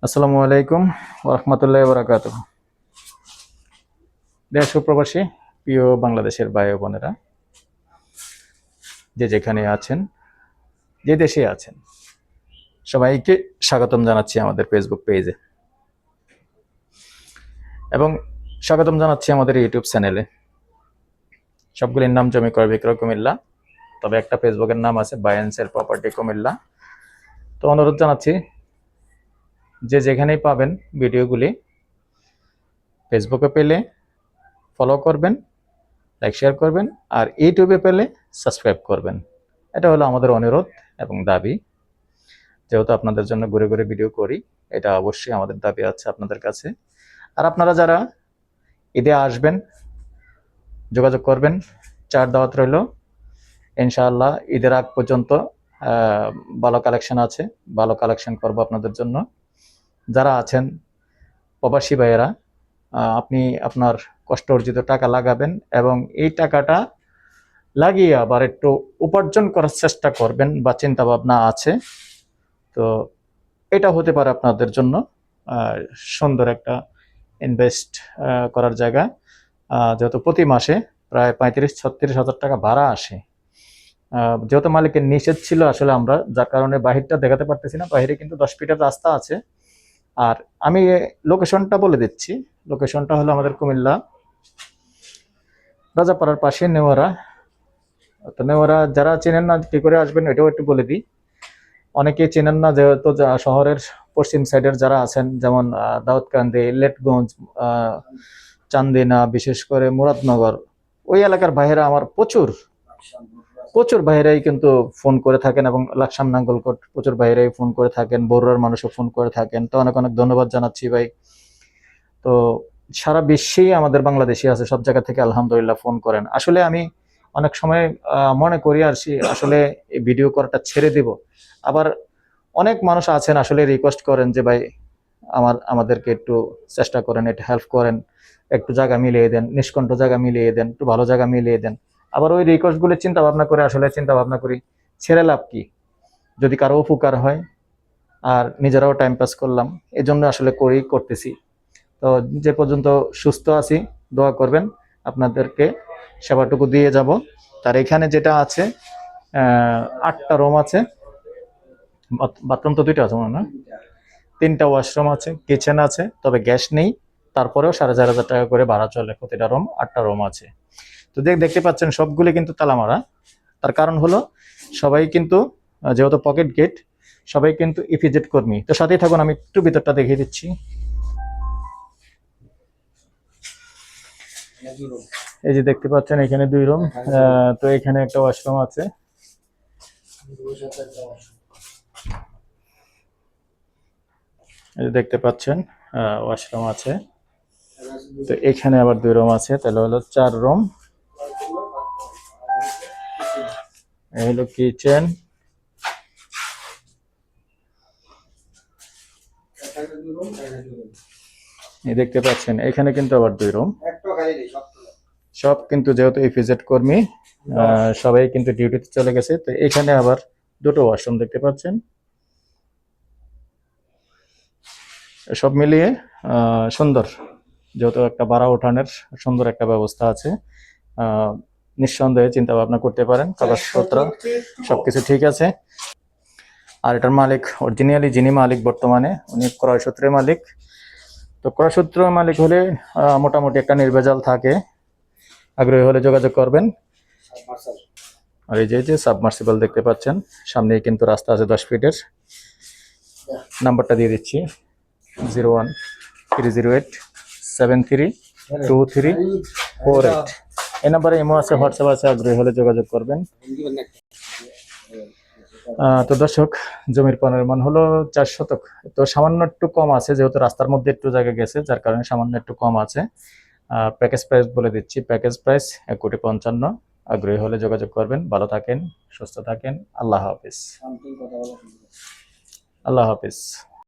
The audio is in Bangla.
আসসালামু আলাইকুম ওরহমতুল্লাহ বরাকাত। দেশ ও প্রবাসী প্রিয় বাংলাদেশের ভাই ও বোনেরা, যে যেখানে আছেন, যে দেশে আছেন, সবাইকে স্বাগতম জানাচ্ছি আমাদের ফেসবুক পেজে এবং স্বাগতম জানাচ্ছি আমাদের ইউটিউব চ্যানেলে। সবগুলির নাম জমি ক্রয় বিক্রয় কুমিল্লা, তবে একটা ফেসবুকের নাম আছে buy and sell property Comilla. তো অনুরোধ জানাচ্ছি, যে যেখানেই পাবেন ভিডিওগুলি ফেসবুকে পেলে ফলো করবেন, লাইক শেয়ার করবেন, আর ইউটিউবে পেলে সাবস্ক্রাইব করবেন। এটা হলো আমাদের অনুরোধ এবং দাবি। যেহেতু আপনাদের জন্য ঘুরে ঘুরে ভিডিও করি, এটা অবশ্যই আমাদের দাবি আছে আপনাদের কাছে। আর আপনারা যারা ঈদে আসবেন, যোগাযোগ করবেন, চার দাওয়াত রইল ইনশাআল্লাহ। ঈদের আগ পর্যন্ত ভালো কালেকশন আছে, ভালো কালেকশন করব আপনাদের জন্য। যারা আছেন প্রবাসী ভাইয়েরা, আপনি আপনার কষ্ট অর্জিত টাকা লাগাবেন এবং এই টাকাটা লাগিয়ে আবার একটু উপার্জন করার চেষ্টা করবেন বা চিন্তা ভাবনা আছে। তো এটা হতে পারে আপনাদের জন্য সুন্দর একটা ইনভেস্ট করার জায়গা। যেহেতু প্রতি মাসে প্রায় 35-36 হাজার টাকা ভাড়া আসে। যেহেতু মালিকের নিষেধ ছিল আসলে, আমরা যার কারণে বাহিরটা দেখাতে পারতেছি না। বাহিরে কিন্তু 10 ফিটের রাস্তা আছে। আর আমি লোকেশনটা বলে দিচ্ছি। লোকেশনটা হলো আমাদের কুমিল্লা রাজাপাড়ার পাশে নেওয়ারা। তো নেওয়ারা যারা চেনেন না কি করে আসবেন এটাও একটু বলে দিই। অনেকে চেনেন না, যেহেতু শহরের পশ্চিম সাইডের যারা আছেন, যেমন দাউদকান্দি, লেটগঞ্জ, চান্দিনা, বিশেষ করে মুরাদনগর, ওই এলাকার ভাইয়েরা আমার প্রচুর প্রচুর ভাইয়েরাই কিন্তু ফোন করে থাকেন, এবং লাকসাম নাঙ্গলকোট প্রচুর ভাইয়েরাই ফোন করে থাকেন, বরুড়ার মানুষও ফোন করে থাকেন। তো অনেক অনেক ধন্যবাদ জানাচ্ছি ভাই। তো সারা বিশ্বেই আমাদের বাংলাদেশি আছে, সব জায়গা থেকে আলহামদুলিল্লাহ ফোন করেন। আসলে আমি অনেক সময় মনে করি আর আসলে এই ভিডিও করাটা ছেড়ে দিব। আবার অনেক মানুষ আছেন আসলে রিকোয়েস্ট করেন যে ভাই আমাদেরকে একটু চেষ্টা করেন, একটু হেল্প করেন, একটু জায়গা মিলিয়ে দেন, নিষ্কণ্ঠ জায়গা মিলিয়ে দেন, একটু ভালো জায়গা মিলিয়ে দেন। আবার ওই রিকোয়েস্টগুলো চিন্তা ভাবনা করে আসলে চিন্তা ভাবনা করি, ছেড়ে লাভ কি, যদি কারো উপকার হয় আর নিজেরাও টাইম পাস করলাম, এই জন্য আসলে করতেছি। তো যে পর্যন্ত সুস্থ আছি দোয়া করবেন, আপনাদেরকে সেবাটুকু দিয়ে যাব। তার এখানে যেটা আছে 8টা রুম আছে, বাথরুম তো 2টা আছে মনে হয় না, 3টা ওয়াশরুম আছে, কিচেন আছে, তবে গ্যাস নেই। তারপরেও 4,500 টাকা করে ভাড়া চলে প্রতিটা রুম। 8টা রুম আছে। তো দেখতে পাচ্ছেন সবগুলি কিন্তু তালা মারা। তার কারণ হলো সবাই কিন্তু যেহেতু পকেট গেট, সবাই কিন্তু ইপিজেড কর্মী। তো সাথেই থাকুন, আমি একটু ভিতরটা দেখিয়ে দিচ্ছি। এই যে দেখতে পাচ্ছেন এখানে 2 রুম। তো এখানে একটা ওয়াশরুম আছে। এই যে দেখতে পাচ্ছেন ওয়াশরুম আছে। তো এখানে আবার 2 রুম আছে, তাহলে হলো 4 রুম। এই হলো কিচেন। এই দেখতে পাচ্ছেন এখানে কিন্তু আবার 2 রুম। সব কিন্তু যেহেতু ইপিজেড কর্মী, সবাই কিন্তু ডিউটিতে চলে গেছে। তো এখানে আবার 2টো ওয়াশরুম দেখতে পাচ্ছেন। সব মিলিয়ে সুন্দর, যেহেতু একটা ভাড়া ওঠানোর সুন্দর একটা ব্যবস্থা আছে। নিঃসন্দেহে চিন্তা ভাবনা করতে পারেন, কাগজপত্র সবকিছু ঠিক আছে। আর এটার মালিক অরিজিনালি যিনি মালিক বর্তমানে, উনি ক্রয়সূত্রের মালিক। তো ক্রয়সূত্রের মালিক হলে মোটামুটি একটা নির্ভেজাল থাকে। আগ্রহী হলে যোগাযোগ করবেন। আর এই যে সাবমার্সিবল দেখতে পাচ্ছেন, সামনেই কিন্তু রাস্তা আছে 10 ফিটের। নাম্বারটা দিয়ে দিচ্ছি, 01-308-732348। এই নাম্বারে ইমো আছে, হোয়াটসঅ্যাপ আছে, আগ্রহী হলে যোগাযোগ করবেন। তো দর্শক, জমির পরিমাণ হলো 4 শতক। তো সামান্য একটু কম আছে, যেহেতু রাস্তার মধ্যে একটু জায়গা গেছে, যার কারণে সামান্য একটু কম আছে। প্যাকেজ প্রাইস বলে দিচ্ছি, প্যাকেজ প্রাইস 1,55,00,000। আগ্রহী হলে যোগাযোগ করবেন। ভালো থাকেন, সুস্থ থাকেন। আল্লাহ হাফিজ। আল্লাহ হাফিজ।